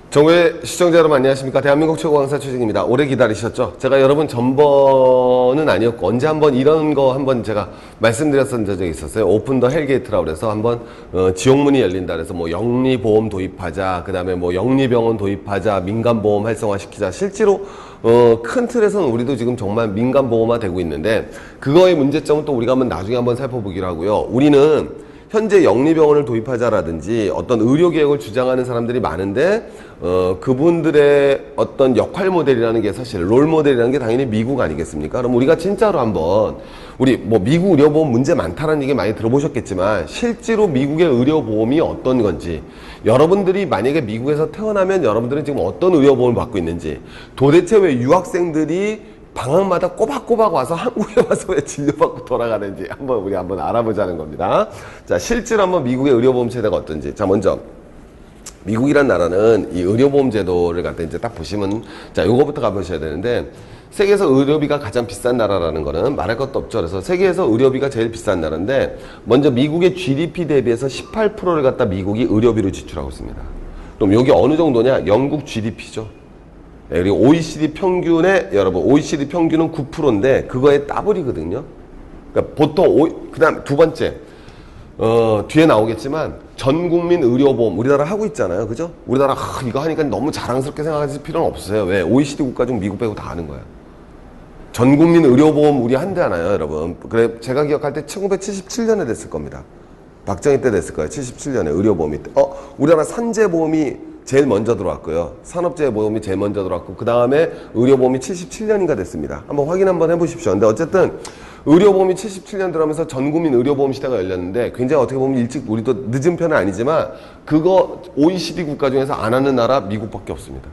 정부의 시청자 여러분 안녕하십니까. 대한민국 최고 강사 최진입니다. 오래 기다리셨죠? 제가 여러분 전번은 아니었고 언제 한번 이런 거 한번 제가 말씀드렸던 적이 있었어요. 오픈 더 헬게이트라고 그래서 한번 지옥문이 열린다 그래서 뭐 영리보험 도입하자, 그 다음에 뭐 영리병원 도입하자, 민간보험 활성화시키자. 실제로 큰 틀에서는 우리도 지금 정말 민간보험화 되고 있는데, 그거의 문제점은 또 우리가 한번 나중에 한번 살펴보기로 하고요. 우리는 현재 영리병원을 도입하자라든지 어떤 의료개혁을 주장하는 사람들이 많은데, 그분들의 어떤 역할 모델이라는 게 사실 롤 모델이라는 게 당연히 미국 아니겠습니까? 그럼 우리가 진짜로 한번 우리 뭐 미국 의료보험 문제 많다는 얘기 많이 들어보셨겠지만, 실제로 미국의 의료보험이 어떤 건지, 여러분들이 만약에 미국에서 태어나면 여러분들은 지금 어떤 의료보험을 받고 있는지, 도대체 왜 유학생들이 방학마다 꼬박꼬박 와서 한국에 와서 왜 진료받고 돌아가는지 우리 한번 알아보자는 겁니다. 자, 실제로 한번 미국의 의료보험 제도가 어떤지. 자, 먼저 미국이란 나라는 이 의료보험 제도를 갖다 이제 딱 보시면, 자, 요거부터 가보셔야 되는데, 세계에서 의료비가 가장 비싼 나라라는 거는 말할 것도 없죠. 그래서 세계에서 의료비가 제일 비싼 나라인데, 먼저 미국의 GDP 대비해서 18%를 갖다 미국이 의료비로 지출하고 있습니다. 그럼 여기 어느 정도냐? 영국 GDP죠. 네, 그리고 OECD 평균에, 여러분, OECD 평균은 9%인데, 그거의 더블이거든요. 그러니까 보통, 그 다음 두 번째, 뒤에 나오겠지만, 전 국민 의료보험, 우리나라 하고 있잖아요. 그죠? 우리나라, 이거 하니까 너무 자랑스럽게 생각하실 필요는 없으세요. 왜? OECD 국가 중 미국 빼고 다 하는 거야. 전 국민 의료보험 우리 한대 하나요, 여러분. 그래, 제가 기억할 때 1977년에 됐을 겁니다. 박정희 때 됐을 거예요. 77년에 의료보험이. 우리나라 산재보험이 제일 먼저 들어왔고요. 산업재해보험이 제일 먼저 들어왔고, 그 다음에 의료보험이 77년인가 됐습니다. 한번 확인 한번 해보십시오. 근데 어쨌든 의료보험이 77년 들어오면서 전국민 의료보험 시대가 열렸는데, 굉장히 어떻게 보면 일찍, 우리도 늦은 편은 아니지만, 그거 OECD 국가 중에서 안 하는 나라 미국밖에 없습니다.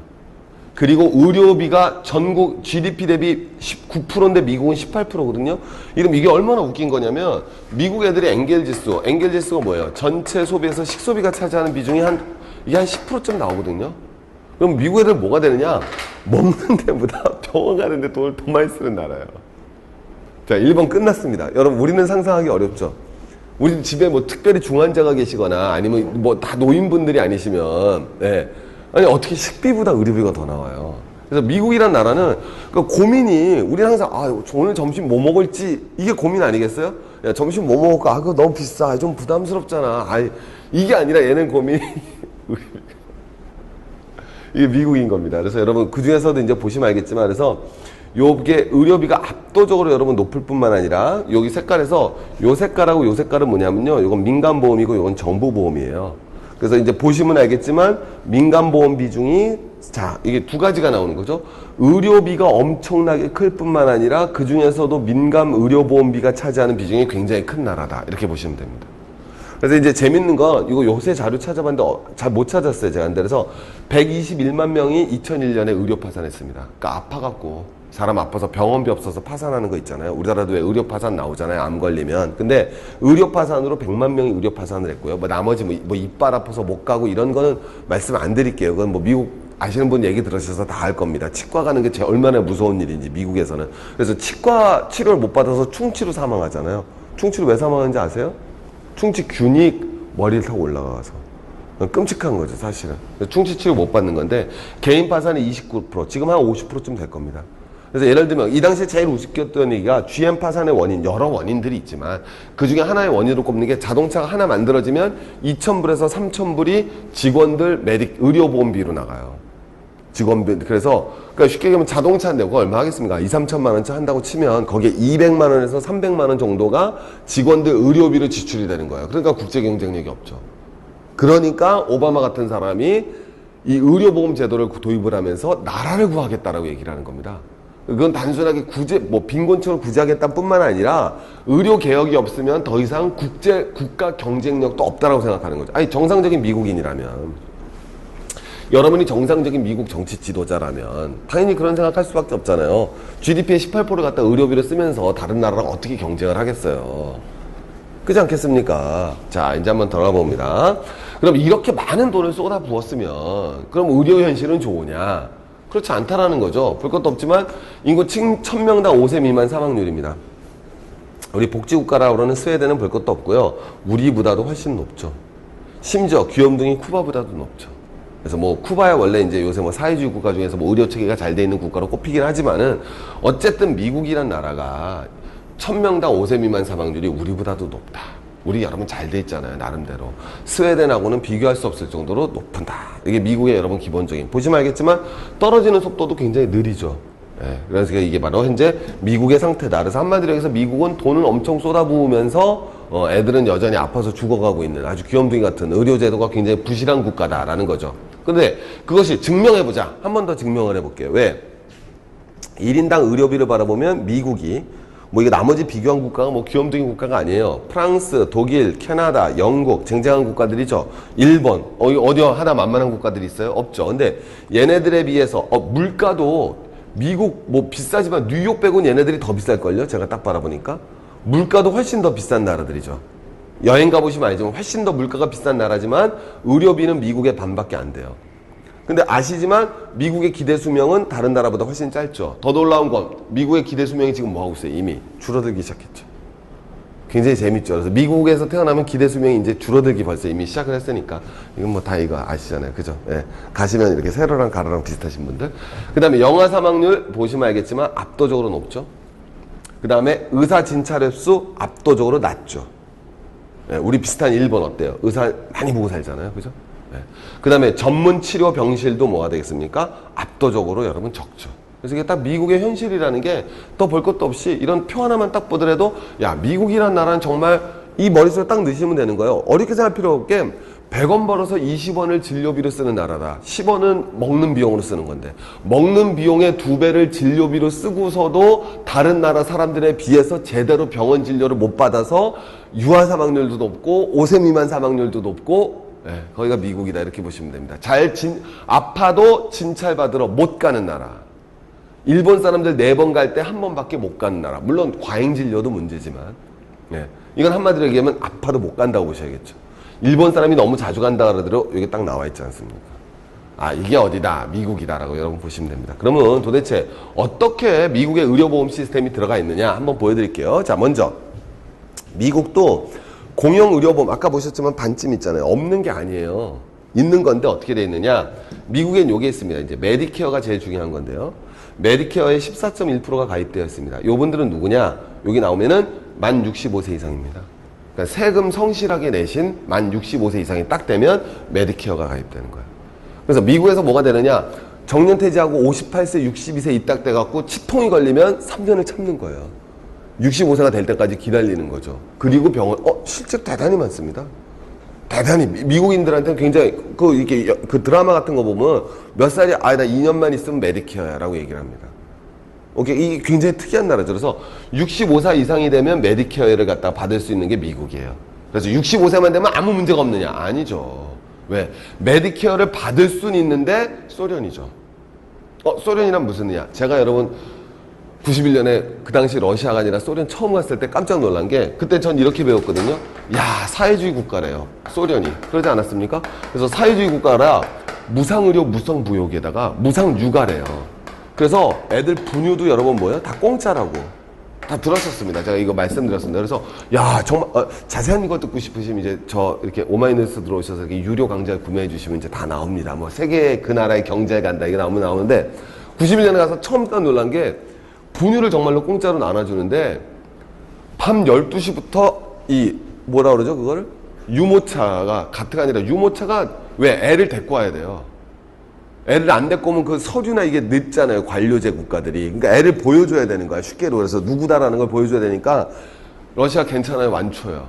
그리고 의료비가 전국 GDP 대비 19%인데 미국은 18%거든요. 이러면 이게 얼마나 웃긴 거냐면, 미국 애들이 엔겔지수가 뭐예요? 전체 소비에서 식소비가 차지하는 비중이 이게 한 10%쯤 나오거든요. 그럼 미국 애들 뭐가 되느냐? 먹는 데보다 병원 가는 데 돈을 더 많이 쓰는 나라예요. 자, 1번 끝났습니다. 여러분, 우리는 상상하기 어렵죠? 우리 집에 뭐 특별히 중환자가 계시거나 아니면 뭐 다 노인분들이 아니시면, 네. 아니, 어떻게 식비보다 의료비가 더 나와요. 그래서 미국이란 나라는 그 고민이, 우리는 항상, 오늘 점심 뭐 먹을지, 이게 고민 아니겠어요? 야, 점심 뭐 먹을까? 그거 너무 비싸. 좀 부담스럽잖아. 이게 아니라 얘는 고민이, 이게 미국인 겁니다. 그래서 여러분, 그 중에서도 이제 보시면 알겠지만, 그래서 요게 의료비가 압도적으로 여러분 높을 뿐만 아니라, 여기 색깔에서 요 색깔하고 요 색깔은 뭐냐면요, 요건 민간보험이고 요건 정부보험이에요. 그래서 이제 보시면 알겠지만, 민간보험 비중이, 자, 이게 두 가지가 나오는 거죠. 의료비가 엄청나게 클 뿐만 아니라 그 중에서도 민간 의료보험비가 차지하는 비중이 굉장히 큰 나라다. 이렇게 보시면 됩니다. 그래서 이제 재밌는 건, 이거 요새 자료 찾아봤는데 잘 못 찾았어요, 제가. 그래서 121만 명이 2001년에 의료 파산했습니다. 그러니까 아파갖고, 사람 아파서 병원비 없어서 파산하는 거 있잖아요. 우리나라도 왜 의료 파산 나오잖아요, 암 걸리면. 근데 의료 파산으로 100만 명이 의료 파산을 했고요. 뭐 나머지 뭐 이빨 아파서 못 가고 이런 거는 말씀 안 드릴게요. 그건 뭐 미국 아시는 분 얘기 들으셔서 다 알 겁니다. 치과 가는 게 얼마나 무서운 일인지, 미국에서는. 그래서 치과 치료를 못 받아서 충치로 사망하잖아요. 충치로 왜 사망하는지 아세요? 충치균이 머리를 타고 올라가서. 끔찍한 거죠, 사실은. 충치 치료 못 받는 건데, 개인 파산이 29%, 지금 한 50%쯤 될 겁니다. 그래서 예를 들면 이 당시에 제일 우습겠던 얘기가, GM 파산의 원인, 여러 원인들이 있지만 그 중에 하나의 원인으로 꼽는 게, 자동차가 하나 만들어지면 2,000불에서 3,000불이 직원들 의료보험비로 나가요. 직원비. 그러니까 쉽게 얘기하면 자동차인데 그거 얼마 하겠습니까? 2,3천만 원치 한다고 치면 거기에 200만 원에서 300만 원 정도가 직원들 의료비로 지출이 되는 거예요. 그러니까 국제 경쟁력이 없죠. 그러니까 오바마 같은 사람이 이 의료보험 제도를 도입을 하면서 나라를 구하겠다라고 얘기를 하는 겁니다. 그건 단순하게 빈곤층을 구제하겠다는 뿐만 아니라, 의료 개혁이 없으면 더 이상 국가 경쟁력도 없다라고 생각하는 거죠. 아니, 정상적인 미국인이라면, 여러분이 정상적인 미국 정치 지도자라면 당연히 그런 생각할 수밖에 없잖아요. GDP의 18%를 갖다 의료비로 쓰면서 다른 나라랑 어떻게 경쟁을 하겠어요. 그렇지 않겠습니까? 자, 이제 한번 들어가 봅니다. 그럼 이렇게 많은 돈을 쏟아 부었으면 그럼 의료 현실은 좋으냐? 그렇지 않다라는 거죠. 볼 것도 없지만 인구 1000명당 5세 미만 사망률입니다. 우리 복지국가라고 그러는 스웨덴은 볼 것도 없고요. 우리보다도 훨씬 높죠. 심지어 귀염둥이 쿠바보다도 높죠. 그래서 뭐 쿠바야 원래 이제 요새 뭐 사회주의 국가 중에서 뭐 의료 체계가 잘 돼 있는 국가로 꼽히긴 하지만은 어쨌든 미국이란 나라가 1000명당 5세 미만 사망률이 우리보다도 높다. 우리 여러분 잘 돼 있잖아요, 나름대로. 스웨덴하고는 비교할 수 없을 정도로 높다. 이게 미국의 여러분 기본적인, 보시면 알겠지만 떨어지는 속도도 굉장히 느리죠. 예, 그래서 이게 바로 현재 미국의 상태다. 그래서 한마디로 해서 미국은 돈을 엄청 쏟아부으면서 애들은 여전히 아파서 죽어가고 있는 아주 귀염둥이 같은 의료제도가 굉장히 부실한 국가다라는 거죠. 근데 그것이 증명해보자. 한 번 더 증명을 해볼게요. 왜? 1인당 의료비를 바라보면 미국이 뭐 이게 나머지 비교한 국가가 뭐 귀염둥이 국가가 아니에요. 프랑스, 독일, 캐나다, 영국 쟁쟁한 국가들이죠. 일본, 어디 하나 만만한 국가들이 있어요? 없죠. 근데 얘네들에 비해서 물가도 미국 뭐 비싸지만 뉴욕 빼고는 얘네들이 더 비쌀걸요? 제가 딱 바라보니까 물가도 훨씬 더 비싼 나라들이죠. 여행 가보시면 알지만 훨씬 더 물가가 비싼 나라지만 의료비는 미국의 반밖에 안 돼요. 근데 아시지만 미국의 기대 수명은 다른 나라보다 훨씬 짧죠. 더 놀라운 건 미국의 기대 수명이 지금 뭐하고 있어요? 이미 줄어들기 시작했죠. 굉장히 재밌죠. 그래서 미국에서 태어나면 기대 수명이 이제 줄어들기 벌써 이미 시작을 했으니까 이건 뭐 다 이거 아시잖아요. 그죠? 예. 가시면 이렇게 세로랑 가로랑 비슷하신 분들. 그 다음에 영아 사망률 보시면 알겠지만 압도적으로 높죠. 그 다음에 의사 진찰 횟수 압도적으로 낮죠. 예. 우리 비슷한 일본 어때요? 의사 많이 보고 살잖아요. 그죠? 그 다음에 전문 치료 병실도 뭐가 되겠습니까? 압도적으로 여러분 적죠. 그래서 이게 딱 미국의 현실이라는 게 더 볼 것도 없이 이런 표 하나만 딱 보더라도 야, 미국이란 나라는 정말 이 머릿속에 딱 넣으시면 되는 거예요. 어렵게 생각할 필요 없게 100원 벌어서 20원을 진료비로 쓰는 나라다. 10원은 먹는 비용으로 쓰는 건데 먹는 비용의 2배를 진료비로 쓰고서도 다른 나라 사람들에 비해서 제대로 병원 진료를 못 받아서 유아 사망률도 높고 5세 미만 사망률도 높고 네, 거기가 미국이다 이렇게 보시면 됩니다. 아파도 진찰받으러 못 가는 나라. 일본 사람들 4번 갈 때 1번밖에 못 가는 나라. 물론 과잉 진료도 문제지만 네, 이건 한마디로 얘기하면 아파도 못 간다고 보셔야겠죠. 일본 사람이 너무 자주 간다 그러더라도 여기 딱 나와 있지 않습니까? 아, 이게 어디다? 미국이다라고 여러분 보시면 됩니다. 그러면 도대체 어떻게 미국의 의료보험 시스템이 들어가 있느냐 한번 보여드릴게요. 자, 먼저 미국도 공영의료보험 아까 보셨지만 반쯤 있잖아요. 없는 게 아니에요. 있는 건데 어떻게 돼 있느냐. 미국엔 요게 있습니다. 이제 메디케어가 제일 중요한 건데요. 메디케어에 14.1%가 가입되어 있습니다. 요분들은 누구냐. 여기 나오면은 만 65세 이상입니다. 그러니까 세금 성실하게 내신 만 65세 이상이 딱 되면 메디케어가 가입되는 거예요. 그래서 미국에서 뭐가 되느냐. 정년퇴직하고 58세 62세 입딱 돼갖고 치통이 걸리면 3년을 참는 거예요. 65세가 될 때까지 기다리는 거죠. 그리고 병원, 실제 대단히 많습니다. 대단히, 미국인들한테는 굉장히, 그 드라마 같은 거 보면 몇 살이, 나 2년만 있으면 메디케어야 라고 얘기를 합니다. 이게 굉장히 특이한 나라죠. 그래서 65세 이상이 되면 메디케어를 갖다 받을 수 있는 게 미국이에요. 그래서 65세만 되면 아무 문제가 없느냐? 아니죠. 왜? 메디케어를 받을 수는 있는데 소련이죠. 소련이란 무슨 의미야? 제가 여러분, 91년에 그 당시 러시아가 아니라 소련 처음 갔을 때 깜짝 놀란 게 그때 전 이렇게 배웠거든요. 야, 사회주의 국가래요. 소련이. 그러지 않았습니까? 그래서 사회주의 국가라 무상의료 무상부욕에다가 무상육아래요. 그래서 애들 분유도 여러분 뭐예요? 다 공짜라고. 다 들었었습니다. 제가 이거 말씀드렸습니다. 그래서 야, 정말 자세한 거 듣고 싶으시면 이제 저 이렇게 오마이뉴스 들어오셔서 이렇게 유료 강좌 구매해 주시면 이제 다 나옵니다. 뭐 세계 그 나라의 경제에 간다 이게 나오는데 91년에 가서 처음 딱 놀란 게 분유를 정말로 공짜로 나눠주는데 밤 12시부터 뭐라 그러죠 그거를? 유모차가 가트가 아니라 유모차가 왜 애를 데리고 와야 돼요. 애를 안 데리고 오면 그 서류나 이게 늦잖아요. 관료제 국가들이. 그러니까 애를 보여줘야 되는 거야. 쉽게로. 그래서 누구다라는 걸 보여줘야 되니까 러시아 괜찮아요. 완초요.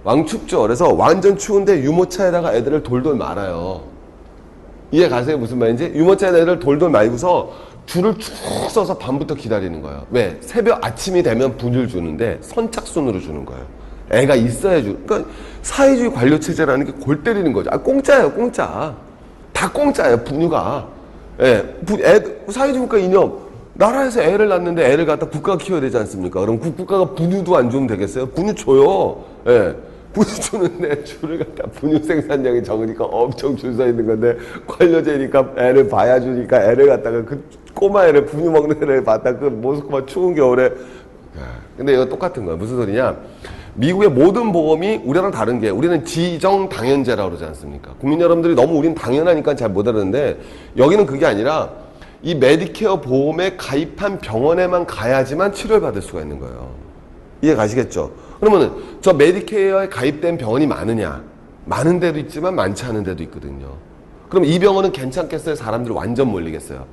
왕춥죠. 그래서 완전 추운데 유모차에다가 애들을 돌돌 말아요. 이해 가세요? 무슨 말인지? 유모차에다 애들 돌돌 말고서 줄을 쭉 서서 밤부터 기다리는 거예요. 왜? 새벽 아침이 되면 분유를 주는데 선착순으로 주는 거예요. 애가 있어야 그러니까 사회주의 관료체제라는 게 골 때리는 거죠. 공짜예요, 공짜. 다 공짜예요, 분유가. 예, 사회주의 국가 이념. 나라에서 애를 낳는데 애를 갖다 국가가 키워야 되지 않습니까? 그럼 국가가 분유도 안 주면 되겠어요? 분유 줘요. 예. 분유 주는데 줄을 갖다 분유 생산량이 적으니까 엄청 줄 서 있는 건데 관료제니까 애를 봐야 주니까 애를 갖다가 그 꼬마 애를 분유 먹는 애를 봤다 그 모스크바 추운 겨울에. 근데 이거 똑같은 거야. 무슨 소리냐? 미국의 모든 보험이 우리랑 다른 게 우리는 지정당연제라고 그러지 않습니까? 국민 여러분들이 너무 우린 당연하니까 잘 못 알아듣는데 여기는 그게 아니라 이 메디케어 보험에 가입한 병원에만 가야지만 치료를 받을 수가 있는 거예요. 이해 가시겠죠? 그러면은 저 메디케어에 가입된 병원이 많으냐? 많은 데도 있지만 많지 않은 데도 있거든요. 그럼 이 병원은 괜찮겠어요? 사람들 완전 몰리겠어요?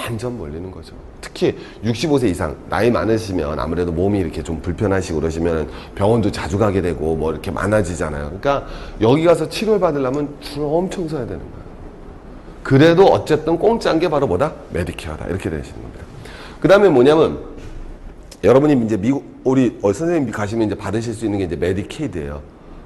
완전 몰리는 거죠. 특히 65세 이상 나이 많으시면 아무래도 몸이 이렇게 좀 불편하시고 그러시면 병원도 자주 가게 되고 뭐 이렇게 많아지잖아요. 그러니까 여기 가서 치료를 받으려면 줄을 엄청 서야 되는 거예요. 그래도 어쨌든 공짜인 게 바로 뭐다? 메디케어다. 이렇게 되시는 겁니다. 그 다음에 뭐냐면 여러분이 이제 미국 우리 선생님 가시면 이제 받으실 수 있는 게 이제 메디케이드예요.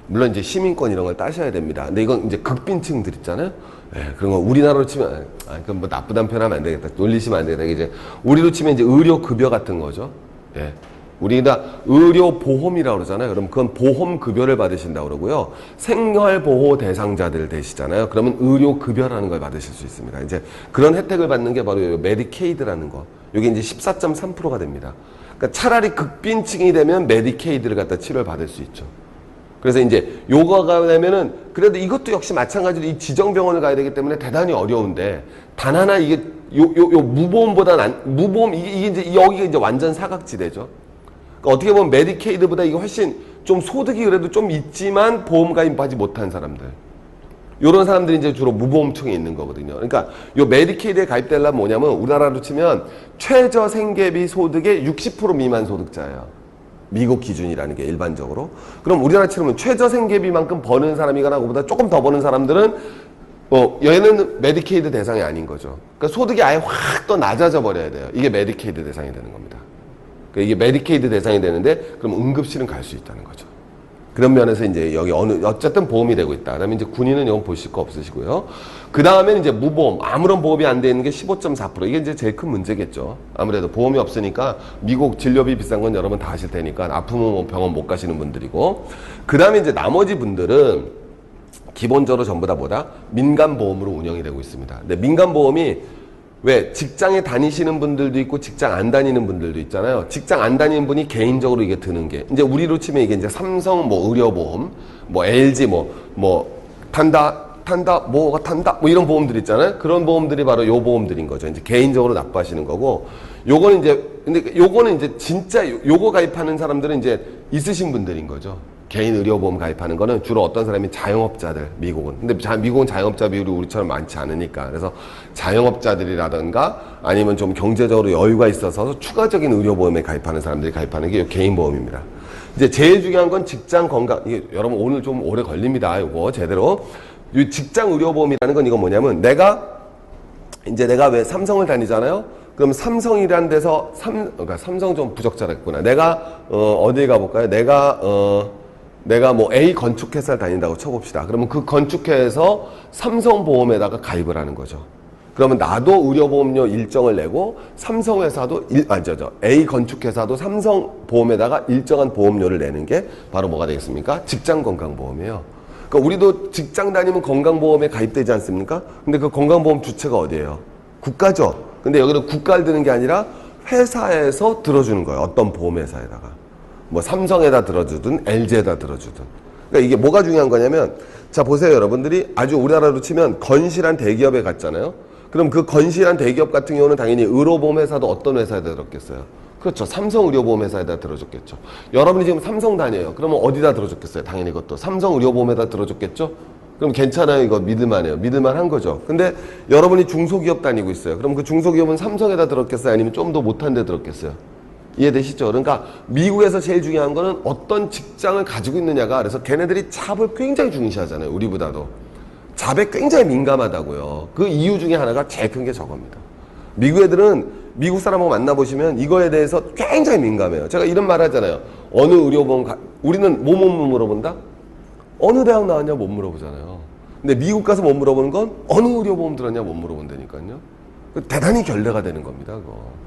물론 이제 시민권 이런 걸 따셔야 됩니다. 근데 이건 이제 극빈층들 있잖아요. 예, 그런 거 우리나라로 치면 그럼 뭐 나쁘다는 표현하면 안 되겠다. 놀리시면 안 되겠다. 이제 우리로 치면 이제 의료 급여 같은 거죠. 예. 우리가 의료 보험이라고 그러잖아요. 그럼 그건 보험 급여를 받으신다고 그러고요. 생활 보호 대상자들 되시잖아요. 그러면 의료 급여라는 걸 받으실 수 있습니다. 이제 그런 혜택을 받는 게 바로 메디케이드라는 거. 이게 이제 14.3%가 됩니다. 그러니까 차라리 극빈층이 되면 메디케이드를 갖다 치료를 받을 수 있죠. 그래서 이제 요거가 되면은 그래도 이것도 역시 마찬가지로 이 지정병원을 가야 되기 때문에 대단히 어려운데 단 하나 이게 요 무보험보다 무보험 이게 이제 여기가 이제 완전 사각지대죠. 그러니까 어떻게 보면 메디케이드보다 이게 훨씬 좀 소득이 그래도 좀 있지만 보험 가입하지 못한 사람들. 요런 사람들이 이제 주로 무보험층에 있는 거거든요. 그러니까 요 메디케이드에 가입되려면 뭐냐면 우리나라로 치면 최저 생계비 소득의 60% 미만 소득자예요. 미국 기준이라는 게 일반적으로. 그럼 우리나라처럼 최저 생계비만큼 버는 사람이거나 그보다 조금 더 버는 사람들은 얘는 메디케이드 대상이 아닌 거죠. 그러니까 소득이 아예 확 더 낮아져 버려야 돼요. 이게 메디케이드 대상이 되는 겁니다. 그러니까 이게 메디케이드 대상이 되는데 그럼 응급실은 갈 수 있다는 거죠. 그런 면에서 이제 여기 어쨌든 보험이 되고 있다. 그다음에 이제 군인은 이건 보실 거 없으시고요. 그 다음에는 이제 무보험, 아무런 보험이 안 돼 있는 게 15.4%. 이게 이제 제일 큰 문제겠죠. 아무래도 보험이 없으니까 미국 진료비 비싼 건 여러분 다 아실 테니까 아프면 뭐 병원 못 가시는 분들이고. 그 다음에 이제 나머지 분들은 기본적으로 전부 다 뭐다? 민간보험으로 운영이 되고 있습니다. 근데 민간보험이 왜 직장에 다니시는 분들도 있고 직장 안 다니는 분들도 있잖아요. 직장 안 다니는 분이 개인적으로 이게 드는 게 이제 우리로 치면 이게 이제 삼성 뭐 의료보험, 뭐 LG 뭐 탄다 뭐 이런 보험들 있잖아요. 그런 보험들이 바로 요 보험들인 거죠. 이제 개인적으로 납부하시는 거고 요거는 이제 근데 요거는 이제 진짜 요거 가입하는 사람들은 이제 있으신 분들인 거죠. 개인 의료보험 가입하는 거는 주로 어떤 사람이 자영업자들, 미국은. 근데 미국은 자영업자 비율이 우리처럼 많지 않으니까. 그래서 자영업자들이라든가 아니면 좀 경제적으로 여유가 있어서 추가적인 의료보험에 가입하는 사람들이 가입하는 게 개인보험입니다. 이제 제일 중요한 건 직장 건강. 이게 여러분 오늘 좀 오래 걸립니다. 요거 제대로. 이 직장 의료보험이라는 건 이건 뭐냐면 내가 왜 삼성을 다니잖아요. 그럼 삼성이라는 데서 그러니까 삼성 좀 부적절했구나. 내가 어디 가볼까요? 내가 뭐 A 건축회사를 다닌다고 쳐봅시다. 그러면 그 건축회에서 삼성보험에다가 가입을 하는 거죠. 그러면 나도 의료보험료 일정을 내고 삼성회사도 A 건축회사도 삼성보험에다가 일정한 보험료를 내는 게 바로 뭐가 되겠습니까? 직장건강보험이에요. 그러니까 우리도 직장 다니면 건강보험에 가입되지 않습니까? 근데 그 건강보험 주체가 어디예요? 국가죠. 근데 여기는 국가를 드는 게 아니라 회사에서 들어주는 거예요. 어떤 보험회사에다가. 뭐 삼성에다 들어주든 LG에다 들어주든. 그러니까 이게 뭐가 중요한 거냐면 자 보세요. 여러분들이 아주 우리나라로 치면 건실한 대기업에 갔잖아요. 그럼 그 건실한 대기업 같은 경우는 당연히 의료보험 회사도 어떤 회사에다 들었겠어요? 그렇죠. 삼성 의료보험 회사에다 들어줬겠죠. 여러분이 지금 삼성 다녀요. 그러면 어디다 들어줬겠어요? 당연히 이것도 삼성 의료보험에다 들어줬겠죠? 그럼 괜찮아요. 이거 믿을만해요. 믿을만한 거죠. 근데 여러분이 중소기업 다니고 있어요. 그럼 그 중소기업은 삼성에다 들었겠어요? 아니면 좀 더 못한 데 들었겠어요? 이해되시죠? 그러니까 미국에서 제일 중요한 거는 어떤 직장을 가지고 있느냐가 그래서 걔네들이 잡을 굉장히 중시하잖아요. 우리보다도. 잡에 굉장히 민감하다고요. 그 이유 중에 하나가 제일 큰 게 저겁니다. 미국 애들은 미국 사람하고 만나보시면 이거에 대해서 굉장히 민감해요. 제가 이런 말 하잖아요. 어느 의료보험 우리는 뭐 물어본다? 어느 대학 나왔냐 못 물어보잖아요. 근데 미국 가서 못 물어보는 건 어느 의료보험 들었냐 못 물어본다니까요. 대단히 결례가 되는 겁니다. 그거.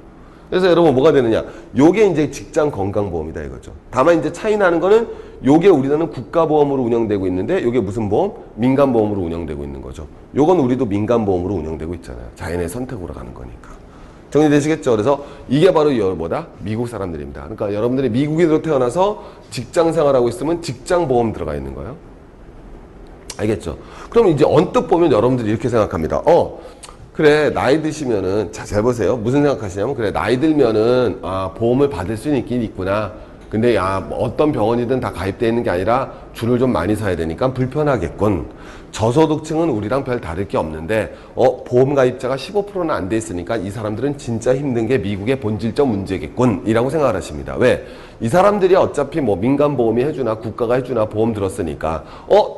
그래서 여러분 뭐가 되느냐? 요게 이제 직장 건강보험이다 이거죠. 다만 이제 차이 나는 거는 요게 우리나라는 국가보험으로 운영되고 있는데 요게 무슨 보험? 민간보험으로 운영되고 있는 거죠. 요건 우리도 민간보험으로 운영되고 있잖아요. 자연의 선택으로 가는 거니까. 정리되시겠죠? 그래서 이게 바로 뭐다? 미국 사람들입니다. 그러니까 여러분들이 미국인으로 태어나서 직장 생활하고 있으면 직장 보험 들어가 있는 거예요. 알겠죠? 그럼 이제 언뜻 보면 여러분들이 이렇게 생각합니다. 그래, 나이 드시면은, 자, 잘 보세요. 무슨 생각하시냐면, 그래, 나이 들면은, 보험을 받을 수는 있긴 있구나. 근데, 뭐 어떤 병원이든 다 가입되어 있는 게 아니라 줄을 좀 많이 서야 되니까 불편하겠군. 저소득층은 우리랑 별 다를 게 없는데, 보험 가입자가 15%는 안 돼 있으니까 이 사람들은 진짜 힘든 게 미국의 본질적 문제겠군. 이라고 생각을 하십니다. 왜? 이 사람들이 어차피 뭐 민간보험이 해주나 국가가 해주나 보험 들었으니까,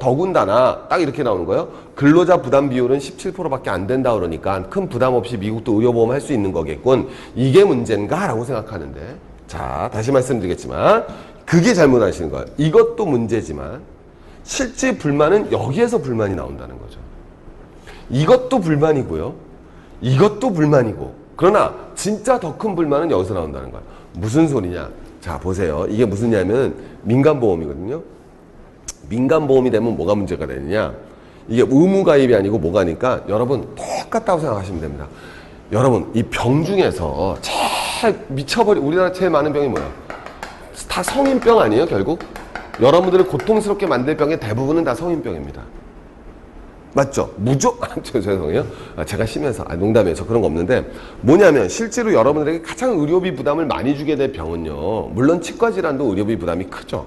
더군다나, 딱 이렇게 나오는 거예요. 근로자 부담 비율은 17%밖에 안 된다 그러니까 큰 부담 없이 미국도 의료보험 할 수 있는 거겠군. 이게 문제인가? 라고 생각하는데, 자, 다시 말씀드리겠지만, 그게 잘못하시는 거예요. 이것도 문제지만, 실제 불만은 여기에서 불만이 나온다는 거죠. 이것도 불만이고요. 이것도 불만이고. 그러나 진짜 더 큰 불만은 여기서 나온다는 거예요. 무슨 소리냐? 자, 보세요. 이게 무슨 냐면 민간보험이거든요. 민간보험이 되면 뭐가 문제가 되느냐? 이게 의무가입이 아니고 뭐가니까 여러분 똑같다고 생각하시면 됩니다. 여러분 이 병 중에서 제일 미쳐버린 우리나라 제일 많은 병이 뭐야? 다 성인병 아니에요 결국? 여러분들을 고통스럽게 만들 병의 대부분은 다 성인병입니다. 맞죠? 죄송해요. 제가 심해서, 농담이에요. 저 그런 거 없는데, 뭐냐면, 실제로 여러분들에게 가장 의료비 부담을 많이 주게 될 병은요, 물론 치과 질환도 의료비 부담이 크죠.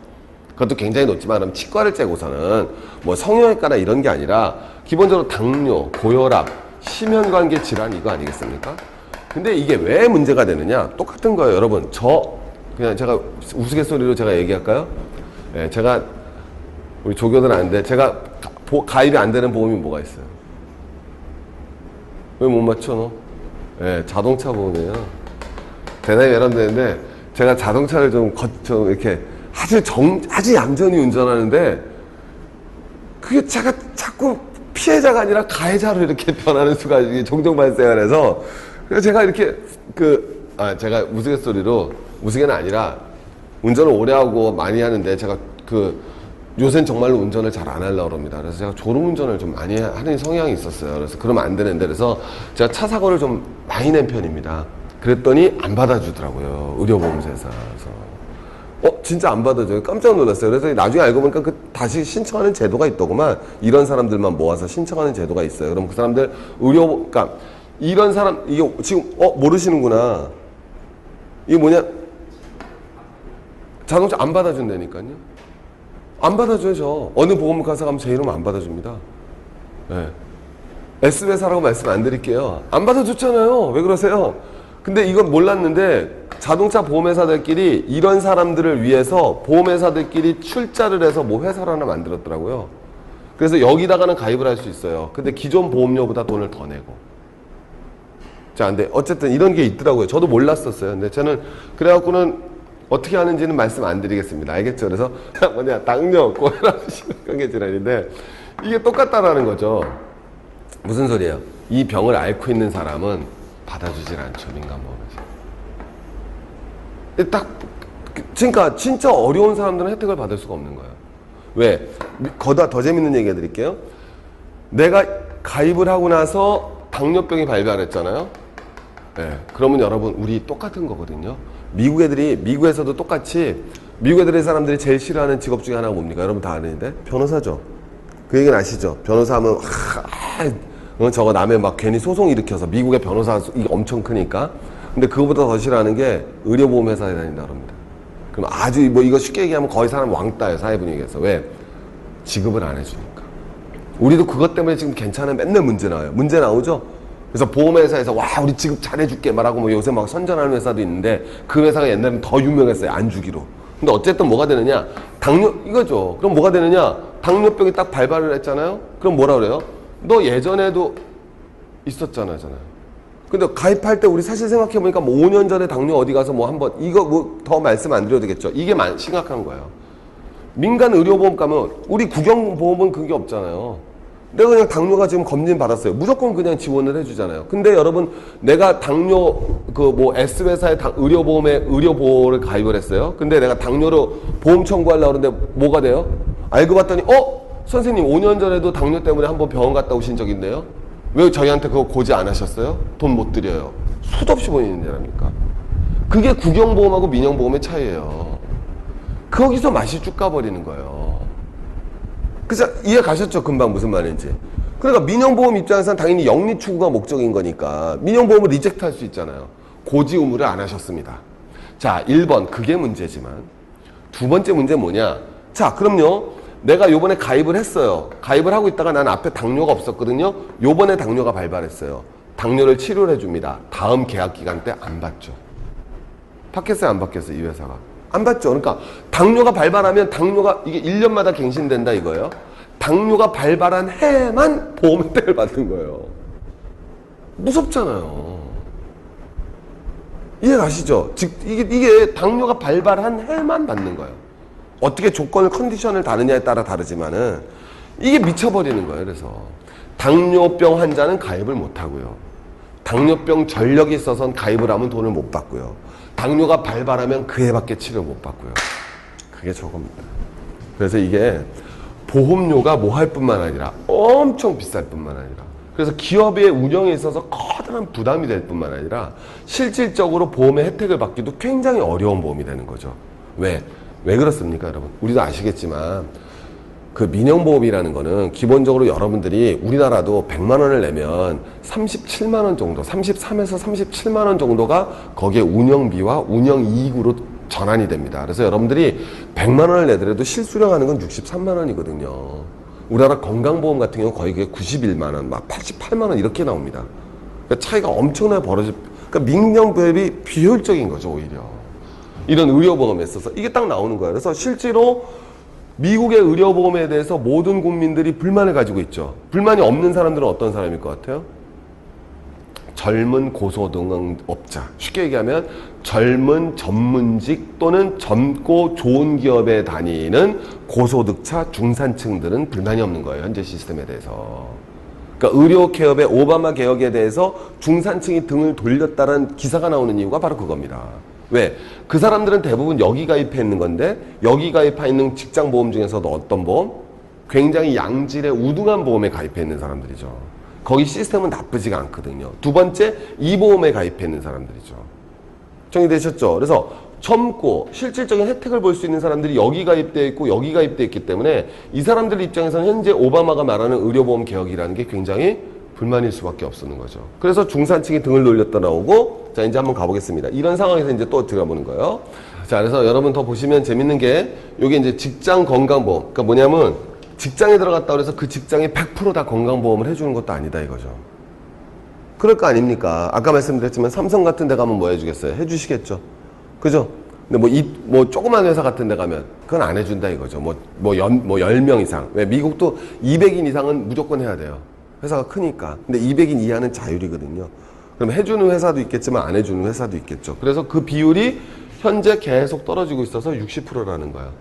그것도 굉장히 높지만, 그럼 치과를 째고서는, 뭐 성형외과나 이런 게 아니라, 기본적으로 당뇨, 고혈압, 심혈관계 질환 이거 아니겠습니까? 근데 이게 왜 문제가 되느냐? 똑같은 거예요, 여러분. 그냥 제가 우스갯소리로 제가 얘기할까요? 예, 제가, 우리 조교들은 아는데, 제가 가입이 안 되는 보험이 뭐가 있어요? 왜 못 맞춰, 너? 예, 자동차 보험이에요. 대단히 외람되는데, 제가 자동차를 좀 이렇게 아주 얌전히 운전하는데, 그게 제가 자꾸 피해자가 아니라 가해자로 이렇게 변하는 수가 종종 발생을 해서, 그래서 제가 이렇게, 제가 우스개는 아니라, 운전을 오래 하고 많이 하는데, 제가 요새는 정말로 운전을 잘 안 하려고 합니다. 그래서 제가 졸음운전을 좀 많이 하는 성향이 있었어요. 그래서 그러면 안 되는데, 그래서 제가 차 사고를 좀 많이 낸 편입니다. 그랬더니 안 받아주더라고요. 의료보험사에서. 진짜 안 받아줘요. 깜짝 놀랐어요. 그래서 나중에 알고 보니까 다시 신청하는 제도가 있더구만. 이런 사람들만 모아서 신청하는 제도가 있어요. 그럼 그 사람들 그러니까 이런 사람, 이게 지금, 모르시는구나. 이게 뭐냐? 자동차 안 받아준다니까요. 안 받아줘요. 어느 보험회사 가면 제 이름 안 받아줍니다. 네. S회사라고 말씀 안 드릴게요. 안 받아줬잖아요. 왜 그러세요? 근데 이건 몰랐는데 자동차 보험회사들끼리 이런 사람들을 위해서 보험회사들끼리 출자를 해서 뭐 회사를 하나 만들었더라고요. 그래서 여기다가는 가입을 할 수 있어요. 근데 기존 보험료보다 돈을 더 내고. 자, 근데 어쨌든 이런 게 있더라고요. 저도 몰랐었어요. 근데 저는 그래갖고는 어떻게 하는지는 말씀 안 드리겠습니다. 알겠죠? 그래서 당뇨, 고혈압, 심혈관계 질환인데 이게 똑같다라는 거죠. 무슨 소리예요? 이 병을 앓고 있는 사람은 받아주질 않죠. 민간보험에서. 그러니까 진짜 어려운 사람들은 혜택을 받을 수가 없는 거예요. 왜? 거기다 더 재밌는 얘기 해드릴게요. 내가 가입을 하고 나서 당뇨병이 발병했잖아요. 네, 그러면 여러분 우리 똑같은 거거든요. 미국에서도 똑같이 미국 애들의 사람들이 제일 싫어하는 직업 중에 하나가 뭡니까? 여러분 다 아는데 변호사죠. 그 얘기는 아시죠? 변호사 하면 저거 남의 막 괜히 소송 일으켜서 미국의 변호사 이게 엄청 크니까. 근데 그거보다 더 싫어하는 게 의료보험 회사에 다닌다 그럽니다. 그럼 아주 이거 쉽게 얘기하면 거의 사람 왕따예요. 사회 분위기에서. 왜? 지급을 안 해주니까. 우리도 그것 때문에 지금 괜찮아 맨날 문제 나와요. 문제 나오죠? 그래서 보험회사에서 와 우리 지급 잘해줄게 말하고 뭐 요새 막 선전하는 회사도 있는데 그 회사가 옛날엔 더 유명했어요. 안 주기로. 근데 어쨌든 뭐가 되느냐? 이거죠. 그럼 뭐가 되느냐? 당뇨병이 딱 발발을 했잖아요. 그럼 뭐라 그래요? 너 예전에도 있었잖아요. 근데 가입할 때 우리 사실 생각해보니까 뭐 5년 전에 당뇨 어디 가서 뭐 한번 이거 뭐 더 말씀 안 드려도 되겠죠. 이게 심각한 거예요. 민간 의료보험 가면 우리 국영보험은 그게 없잖아요. 내가 그냥 당뇨가 지금 검진 받았어요. 무조건 그냥 지원을 해주잖아요. 근데 여러분, 내가 당뇨, S회사의 의료보험을 가입을 했어요. 근데 내가 당뇨로 보험 청구하려고 하는데 뭐가 돼요? 알고 봤더니, 선생님 5년 전에도 당뇨 때문에 한번 병원 갔다 오신 적 있네요? 왜 저희한테 그거 고지 안 하셨어요? 돈 못 드려요. 수도 없이 보이는 데랍니까? 그게 국영보험하고 민영보험의 차이예요. 거기서 맛이 쭉 가버리는 거예요. 그래서 이해 가셨죠? 금방 무슨 말인지. 그러니까 민영보험 입장에서는 당연히 영리 추구가 목적인 거니까 민영보험을 리젝트 할 수 있잖아요. 고지 의무를 안 하셨습니다. 자, 1번 그게 문제지만 두 번째 문제는 뭐냐? 자, 그럼요. 내가 요번에 가입을 했어요. 가입을 하고 있다가 난 앞에 당뇨가 없었거든요. 요번에 당뇨가 발발했어요. 당뇨를 치료를 해줍니다. 다음 계약 기간 때 안 받죠. 받겠어요? 안 받겠어요? 이 회사가. 안 받죠. 그러니까 당뇨가 발발하면 당뇨가 이게 1년마다 갱신된다 이거예요. 당뇨가 발발한 해만 보험 혜택을 받는 거예요. 무섭잖아요. 이해 가시죠? 즉 이게 당뇨가 발발한 해만 받는 거예요. 어떻게 조건을 컨디션을 다르냐에 따라 다르지만은 이게 미쳐버리는 거예요. 그래서 당뇨병 환자는 가입을 못 하고요. 당뇨병 전력이 있어서는 가입을 하면 돈을 못 받고요. 당뇨가 발발하면 그 해밖에 치료를 못 받고요. 그게 저겁니다. 그래서 이게 보험료가 뭐 할 뿐만 아니라 엄청 비쌀 뿐만 아니라 그래서 기업의 운영에 있어서 커다란 부담이 될 뿐만 아니라 실질적으로 보험의 혜택을 받기도 굉장히 어려운 보험이 되는 거죠. 왜 그렇습니까, 여러분? 우리도 아시겠지만 그 민영보험이라는 거는 기본적으로 여러분들이 우리나라도 100만 원을 내면 37만 원 정도, 33에서 37만 원 정도가 거기에 운영비와 운영이익으로 전환이 됩니다. 그래서 여러분들이 100만 원을 내더라도 실수령하는 건 63만 원이거든요. 우리나라 건강보험 같은 경우 거의 그게 91만 원, 막 88만 원 이렇게 나옵니다. 그러니까 차이가 엄청나게 그러니까 민영보험이 비효율적인 거죠, 오히려. 이런 의료보험에 있어서 이게 딱 나오는 거예요. 그래서 실제로 미국의 의료보험에 대해서 모든 국민들이 불만을 가지고 있죠. 불만이 없는 사람들은 어떤 사람일 것 같아요? 젊은 고소득업자. 쉽게 얘기하면 젊은 전문직 또는 젊고 좋은 기업에 다니는 고소득자 중산층들은 불만이 없는 거예요. 현재 시스템에 대해서. 그러니까 의료 개업의 오바마 개혁에 대해서 중산층이 등을 돌렸다는 기사가 나오는 이유가 바로 그겁니다. 왜? 그 사람들은 대부분 여기 가입해 있는 건데 여기 가입해 있는 직장보험 중에서도 어떤 보험? 굉장히 양질의 우등한 보험에 가입해 있는 사람들이죠. 거기 시스템은 나쁘지가 않거든요. 두 번째, 이 보험에 가입해 있는 사람들이죠. 정리되셨죠? 그래서 젊고 실질적인 혜택을 볼 수 있는 사람들이 여기 가입되어 있고 여기 가입되어 있기 때문에 이 사람들 입장에서는 현재 오바마가 말하는 의료보험 개혁이라는 게 굉장히 불만일 수밖에 없는 거죠. 그래서 중산층이 등을 돌렸다 나오고 자 이제 한번 가보겠습니다. 이런 상황에서 이제 또 들어보는 거예요. 자 그래서 여러분 더 보시면 재밌는 게 이게 이제 직장 건강보험. 그러니까 뭐냐면 직장에 들어갔다 그래서 그 직장이 100% 다 건강보험을 해주는 것도 아니다 이거죠. 그럴 거 아닙니까? 아까 말씀드렸지만 삼성 같은 데 가면 뭐 해주겠어요? 해주시겠죠. 그죠? 근데 뭐 조그만 회사 같은 데 가면 그건 안 해준다 이거죠. 뭐 10명 이상. 왜 미국도 200인 이상은 무조건 해야 돼요. 회사가 크니까. 근데 200인 이하는 자율이거든요. 그럼 해주는 회사도 있겠지만 안 해주는 회사도 있겠죠. 그래서 그 비율이 현재 계속 떨어지고 있어서 60%라는 거예요.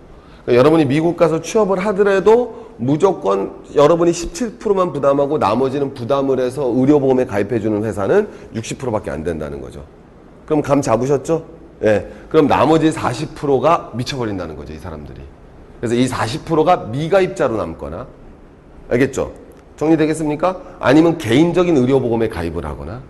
그러니까 여러분이 미국 가서 취업을 하더라도 무조건 여러분이 17%만 부담하고 나머지는 부담을 해서 의료보험에 가입해주는 회사는 60%밖에 안 된다는 거죠. 그럼 감 잡으셨죠? 예. 그럼 나머지 40%가 미쳐버린다는 거죠, 이 사람들이. 그래서 이 40%가 미가입자로 남거나, 알겠죠? 정리되겠습니까? 아니면 개인적인 의료보험에 가입을 하거나,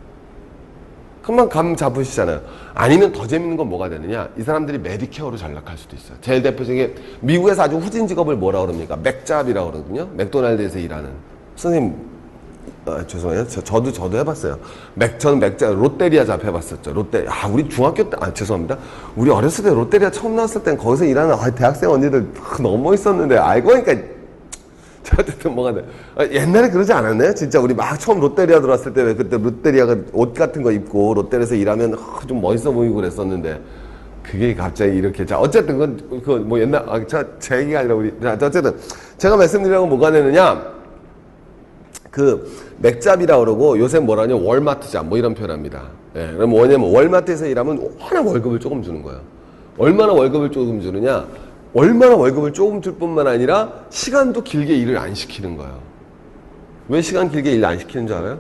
금방 감 잡으시잖아요. 아니면 더 재밌는 건 뭐가 되느냐? 이 사람들이 메디케어로 전락할 수도 있어요. 제일 대표적인 미국에서 아주 후진 직업을 뭐라 그럽니까? 맥잡이라고 그러거든요. 맥도날드에서 일하는. 선생님, 죄송해요. 저도 해봤어요. 저는 맥잡, 롯데리아 잡 해봤었죠. 우리 중학교 때, 죄송합니다. 우리 어렸을 때 롯데리아 처음 나왔을 땐 거기서 일하는 대학생 언니들 너무 멋있었는데, 알고 보니까 어쨌든 뭐가 돼. 옛날에 그러지 않았나요? 진짜 우리 막 처음 롯데리아 들어왔을 때 왜 그때 롯데리아가 옷 같은 거 입고 롯데리아에서 일하면 좀 멋있어 보이고 그랬었는데 그게 갑자기 이렇게 자 어쨌든 그건 뭐 옛날 제 얘기가 아니라 어쨌든 제가 말씀드리려고 뭐가 되느냐 그 맥잡이라 그러고 요새 뭐라냐 월마트 잡 뭐 이런 표현합니다. 예, 그럼 뭐냐면 월마트에서 일하면 워낙 월급을 조금 주는 거예요. 얼마나 월급을 조금 주느냐? 얼마나 월급을 조금 줄 뿐만 아니라 시간도 길게 일을 안 시키는 거예요. 왜 시간 길게 일 안 시키는 줄 알아요?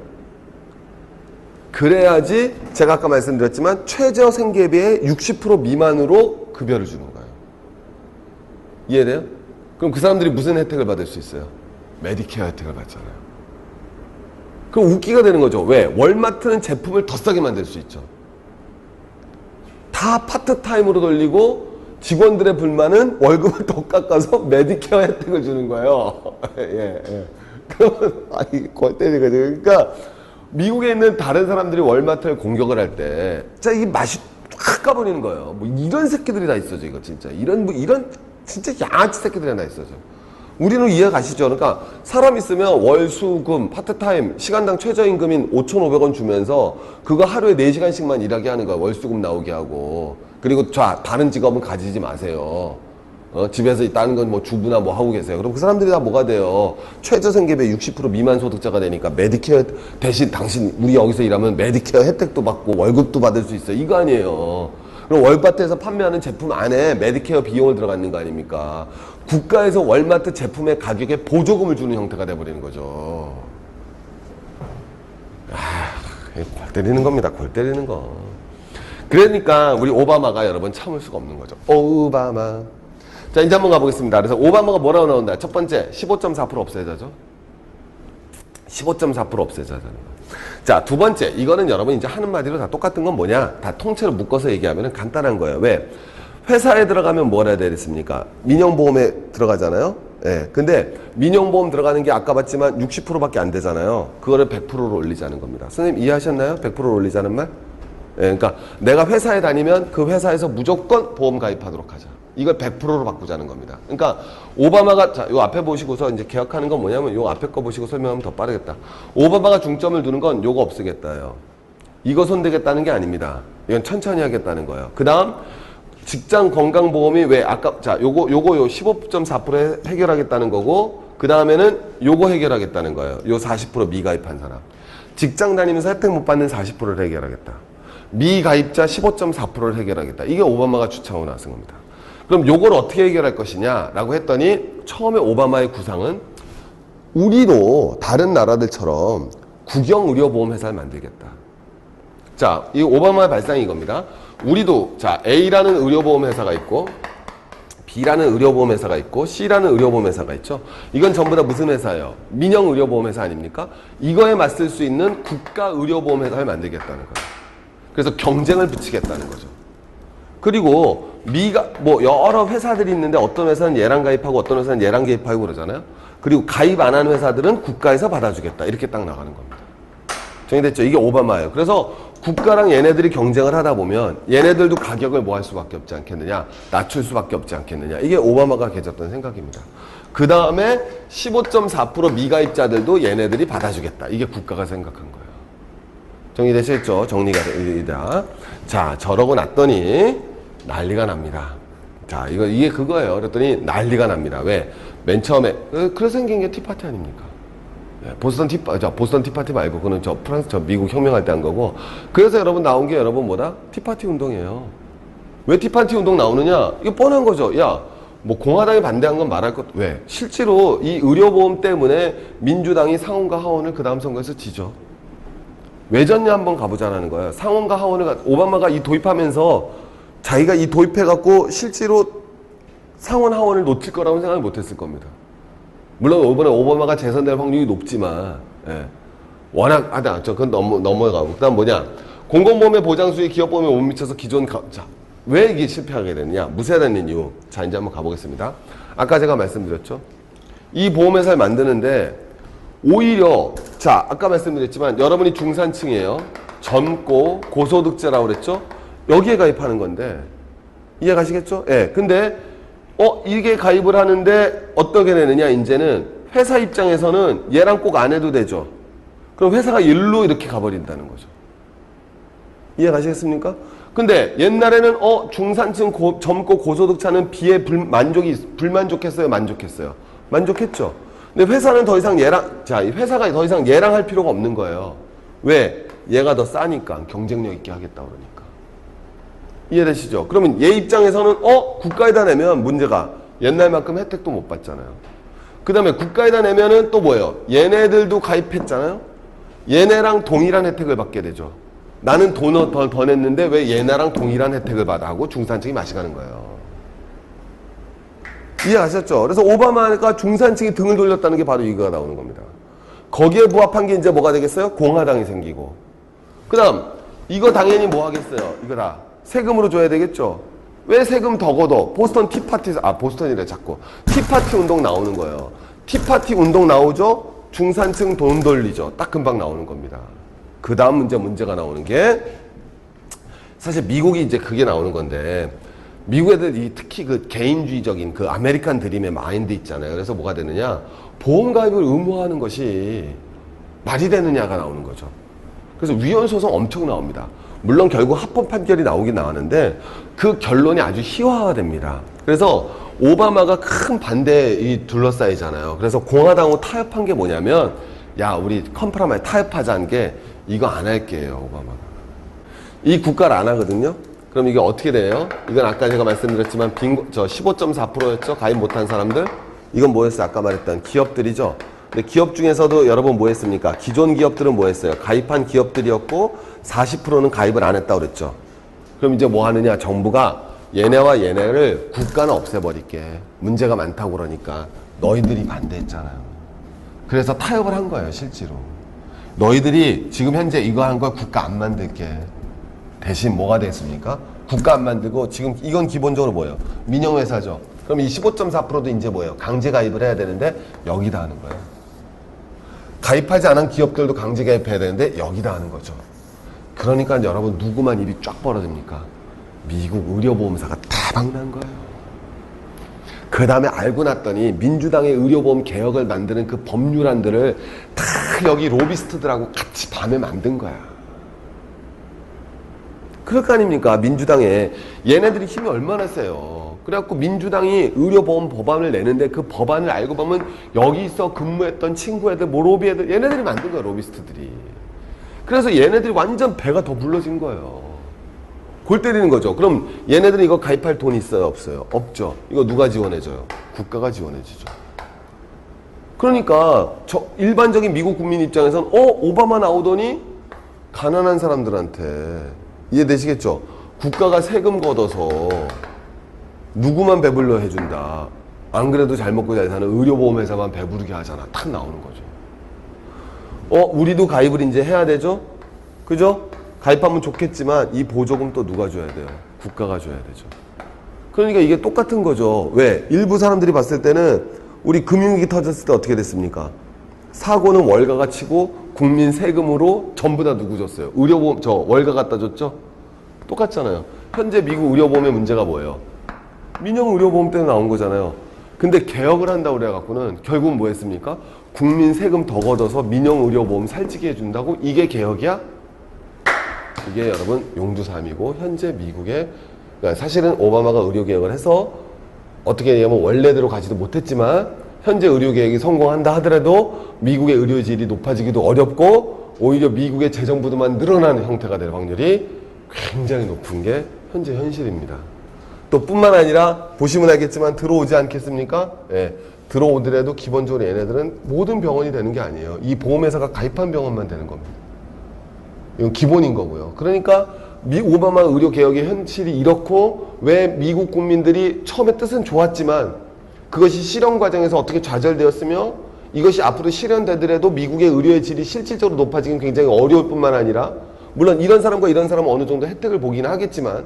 그래야지 제가 아까 말씀드렸지만 최저 생계비의 60% 미만으로 급여를 주는 거예요. 이해돼요? 그럼 그 사람들이 무슨 혜택을 받을 수 있어요? 메디케어 혜택을 받잖아요. 그럼 웃기가 되는 거죠. 왜? 월마트는 제품을 더 싸게 만들 수 있죠. 다 파트타임으로 돌리고 직원들의 불만은 월급을 더 깎아서 메디케어 혜택을 주는 거예요. 예, 예. 그러면, 아니, 골 때리는 거죠. 그러니까, 미국에 있는 다른 사람들이 월마트를 공격을 할 때, 진짜 이 맛이 확 가버리는 거예요. 뭐, 이런 새끼들이 다 있어져, 이거 진짜. 이런, 진짜 양아치 새끼들이 다 있어져. 우리는 이해 가시죠? 그러니까, 사람 있으면 월, 수, 금, 파트타임, 시간당 최저임금인 5,500원 주면서, 그거 하루에 4시간씩만 일하게 하는 거야. 월, 수, 금 나오게 하고. 그리고 다른 직업은 가지지 마세요. 집에서 다른 건 뭐 주부나 뭐 하고 계세요. 그럼 그 사람들이 다 뭐가 돼요? 최저생계배 60% 미만 소득자가 되니까 메디케어 대신 당신 우리 여기서 일하면 메디케어 혜택도 받고 월급도 받을 수 있어요. 이거 아니에요. 그럼 월마트에서 판매하는 제품 안에 메디케어 비용을 들어가는 거 아닙니까? 국가에서 월마트 제품의 가격에 보조금을 주는 형태가 돼버리는 거죠. 골 때리는 겁니다. 골 때리는 거. 그러니까 우리 오바마가 여러분 참을 수가 없는 거죠. 오바마. 자, 이제 한번 가보겠습니다. 그래서 오바마가 뭐라고 나온다? 첫 번째, 15.4% 없애자죠. 15.4% 없애자잖아요. 자, 두 번째, 이거는 여러분 이제 하는 말대로 다 똑같은 건 뭐냐? 다 통째로 묶어서 얘기하면 간단한 거예요. 왜? 회사에 들어가면 뭘 해야 되겠습니까? 민영보험에 들어가잖아요. 예. 근데 민영보험 들어가는 게 아까 봤지만 60%밖에 안 되잖아요. 그거를 100%로 올리자는 겁니다. 선생님 이해하셨나요? 100%로 올리자는 말? 예, 그러니까 내가 회사에 다니면 그 회사에서 무조건 보험 가입하도록 하자. 이걸 100%로 바꾸자는 겁니다. 그러니까 오바마가 자, 요 앞에 보시고서 이제 개혁하는 건 뭐냐면 요 앞에 거 보시고 설명하면 더 빠르겠다. 오바마가 중점을 두는 건 요거 없애겠다요. 이거 손대겠다는 게 아닙니다. 이건 천천히 하겠다는 거예요. 그다음 직장 건강보험이 왜 아까 자 요거 요 15.4% 해결하겠다는 거고 그다음에는 요거 해결하겠다는 거예요. 요 40% 미가입한 사람. 직장 다니면서 혜택 못 받는 40%를 해결하겠다. 미가입자 15.4%를 해결하겠다. 이게 오바마가 주창으로 나선 겁니다. 그럼 요걸 어떻게 해결할 것이냐라고 했더니 처음에 오바마의 구상은 우리도 다른 나라들처럼 국영의료보험 회사를 만들겠다. 자, 이 오바마의 발상이 이겁니다. 우리도 자 A라는 의료보험 회사가 있고 B라는 의료보험 회사가 있고 C라는 의료보험 회사가 있죠. 이건 전부 다 무슨 회사예요? 민영 의료보험 회사 아닙니까? 이거에 맞설 수 있는 국가 의료보험 회사를 만들겠다는 거예요. 그래서 경쟁을 붙이겠다는 거죠. 그리고 뭐 여러 회사들이 있는데 어떤 회사는 얘랑 가입하고 어떤 회사는 얘랑 가입하고 그러잖아요. 그리고 가입 안 한 회사들은 국가에서 받아주겠다. 이렇게 딱 나가는 겁니다. 정리됐죠? 이게 오바마예요. 그래서 국가랑 얘네들이 경쟁을 하다 보면 얘네들도 가격을 뭐 할 수밖에 없지 않겠느냐. 낮출 수밖에 없지 않겠느냐. 이게 오바마가 가졌던 생각입니다. 그 다음에 15.4% 미가입자들도 얘네들이 받아주겠다. 이게 국가가 생각한 거예요. 정리되셨죠? 정리가 됩니다. 자, 저러고 났더니 난리가 납니다. 자, 이게 그거예요. 그랬더니 난리가 납니다. 왜? 맨 처음에 그래서 생긴 게 티파티 아닙니까? 보스턴 티파티 말고 그거는 미국 혁명할 때 한 거고. 그래서 여러분 나온 게 여러분 뭐다? 티파티 운동이에요. 왜 티파티 운동 나오느냐? 이게 뻔한 거죠. 야, 뭐 공화당이 반대한 건 말할 것 왜? 실제로 이 의료보험 때문에 민주당이 상원과 하원을 그 다음 선거에서 지죠. 왜 졌냐 한번 가보자라는 거예요. 상원과 하원을 오바마가 이 도입하면서 자기가 이 도입해갖고 실제로 상원 하원을 놓칠 거라고 생각을 못했을 겁니다. 물론 이번에 오바마가 재선될 확률이 높지만 워낙 그건 넘어가고 그다음 뭐냐 공공보험의 보장 수익 기업보험에 못 미쳐서 자, 왜 이게 실패하게 되느냐 무세되는 이유. 자, 이제 한번 가보겠습니다. 아까 제가 말씀드렸죠. 이 보험회사를 만드는데 오히려 자 아까 말씀드렸지만 여러분이 중산층이에요. 젊고 고소득자라고 그랬죠. 여기에 가입하는 건데 이해 가시겠죠? 예. 근데 이게 가입을 하는데 어떻게 되느냐 이제는 회사 입장에서는 얘랑 꼭 안 해도 되죠. 그럼 회사가 일로 이렇게 가버린다는 거죠. 이해 가시겠습니까? 근데 옛날에는 중산층 젊고 고소득자는 비에 불만족했어요? 만족했어요? 만족했죠. 근데 회사는 더 이상 회사가 더 이상 얘랑 할 필요가 없는 거예요. 왜? 얘가 더 싸니까 경쟁력 있게 하겠다 그러니까. 이해되시죠? 그러면 얘 입장에서는 국가에다 내면 문제가 옛날만큼 혜택도 못 받잖아요. 그 다음에 국가에다 내면은 또 뭐예요? 얘네들도 가입했잖아요. 얘네랑 동일한 혜택을 받게 되죠. 나는 돈을 더 냈는데 왜 얘네랑 동일한 혜택을 받아 하고 중산층이 마시가는 거예요. 이해하셨죠? 그래서 오바마가 중산층이 등을 돌렸다는 게 바로 이거가 나오는 겁니다. 거기에 부합한 게 이제 뭐가 되겠어요? 공화당이 생기고. 그 다음, 이거 당연히 뭐 하겠어요? 이거 다 세금으로 줘야 되겠죠? 왜 세금 더 걷어? 보스턴 티파티, 보스턴이래 자꾸. 티파티 운동 나오는 거예요. 티파티 운동 나오죠? 중산층 돈 돌리죠. 딱 금방 나오는 겁니다. 그 다음 문제가 나오는 게, 사실 미국이 이제 그게 나오는 건데, 미국 애들이 특히 그 개인주의적인 그 아메리칸 드림의 마인드 있잖아요. 그래서 뭐가 되느냐? 보험 가입을 의무화하는 것이 말이 되느냐가 나오는 거죠. 그래서 위헌 소송 엄청 나옵니다. 물론 결국 합법 판결이 나오긴 나왔는데 그 결론이 아주 희화화됩니다. 그래서 오바마가 큰 반대에 둘러싸이잖아요. 그래서 공화당하고 타협한 게 뭐냐면, 야, 우리 컴프라마에 타협하자는 게 이거 안 할게요, 오바마가. 이 국가를 안 하거든요. 그럼 이게 어떻게 돼요? 이건 아까 제가 말씀드렸지만 15.4%였죠? 가입 못한 사람들. 이건 뭐였어요? 아까 말했던 기업들이죠. 근데 기업 중에서도 여러분 뭐 했습니까? 기존 기업들은 뭐 했어요? 가입한 기업들이었고 40%는 가입을 안 했다고 그랬죠. 그럼 이제 뭐 하느냐? 정부가 얘네와 얘네를 국가는 없애버릴게. 문제가 많다고 그러니까. 너희들이 반대했잖아요. 그래서 타협을 한 거예요, 실제로. 너희들이 지금 현재 이거 한 거 국가 안 만들게. 대신 뭐가 됐습니까? 국가 안 만들고, 지금 이건 기본적으로 뭐예요? 민영회사죠. 그럼 이 15.4%도 이제 뭐예요? 강제 가입을 해야 되는데 여기다 하는 거예요. 가입하지 않은 기업들도 강제 가입해야 되는데 여기다 하는 거죠. 그러니까 여러분 누구만 일이 쫙 벌어집니까? 미국 의료보험사가 대박 난 거예요. 그 다음에 알고 났더니 민주당의 의료보험 개혁을 만드는 그 법률안들을 다 여기 로비스트들하고 같이 밤에 만든 거야. 그럴 거 아닙니까? 민주당에 얘네들이 힘이 얼마나 세요. 그래갖고 민주당이 의료보험 법안을 내는데 그 법안을 알고 보면 여기서 근무했던 친구 애들, 뭐 로비 애들, 얘네들이 만든 거야, 로비스트들이. 그래서 얘네들이 완전 배가 더 불러진 거예요. 골 때리는 거죠. 그럼 얘네들은 이거 가입할 돈 있어요? 없어요? 없죠. 이거 누가 지원해줘요? 국가가 지원해주죠. 그러니까 일반적인 미국 국민 입장에서는 오바마 나오더니 가난한 사람들한테, 이해되시겠죠? 국가가 세금 걷어서 누구만 배불러 해준다. 안 그래도 잘 먹고 잘 사는 의료보험 회사만 배부르게 하잖아. 탁 나오는 거죠. 우리도 가입을 이제 해야 되죠? 그죠? 가입하면 좋겠지만 이 보조금 또 누가 줘야 돼요? 국가가 줘야 되죠. 그러니까 이게 똑같은 거죠. 왜? 일부 사람들이 봤을 때는 우리 금융위기 터졌을 때 어떻게 됐습니까? 사고는 월가가 치고 국민 세금으로 전부 다 누구 줬어요? 의료보험, 월가 갖다 줬죠? 똑같잖아요. 현재 미국 의료보험의 문제가 뭐예요? 민영 의료보험 때문에 나온 거잖아요. 근데 개혁을 한다고 그래갖고는 결국은 뭐 했습니까? 국민 세금 더 걷어서 민영 의료보험 살찌게 해준다고? 이게 개혁이야? 이게 여러분 용두삼이고, 현재 미국의, 그러니까 사실은 오바마가 의료개혁을 해서 어떻게 얘기하면 원래대로 가지도 못했지만 현재 의료개혁이 성공한다 하더라도 미국의 의료질이 높아지기도 어렵고 오히려 미국의 재정부도만 늘어나는 형태가 될 확률이 굉장히 높은 게 현재 현실입니다. 또 뿐만 아니라 보시면 알겠지만 들어오지 않겠습니까? 예, 들어오더라도 기본적으로 얘네들은 모든 병원이 되는 게 아니에요. 이 보험회사가 가입한 병원만 되는 겁니다. 이건 기본인 거고요. 그러니까 오바마 의료개혁의 현실이 이렇고, 왜 미국 국민들이 처음에 뜻은 좋았지만 그것이 실현 과정에서 어떻게 좌절되었으며 이것이 앞으로 실현되더라도 미국의 의료의 질이 실질적으로 높아지긴 굉장히 어려울 뿐만 아니라, 물론 이런 사람과 이런 사람은 어느 정도 혜택을 보긴 하겠지만,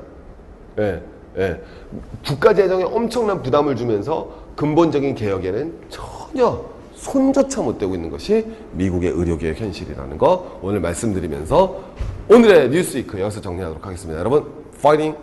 국가 재정에 엄청난 부담을 주면서 근본적인 개혁에는 전혀 손조차 못 대고 있는 것이 미국의 의료개혁 현실이라는 거 오늘 말씀드리면서 오늘의 뉴스위크 여기서 정리하도록 하겠습니다. 여러분, 파이팅!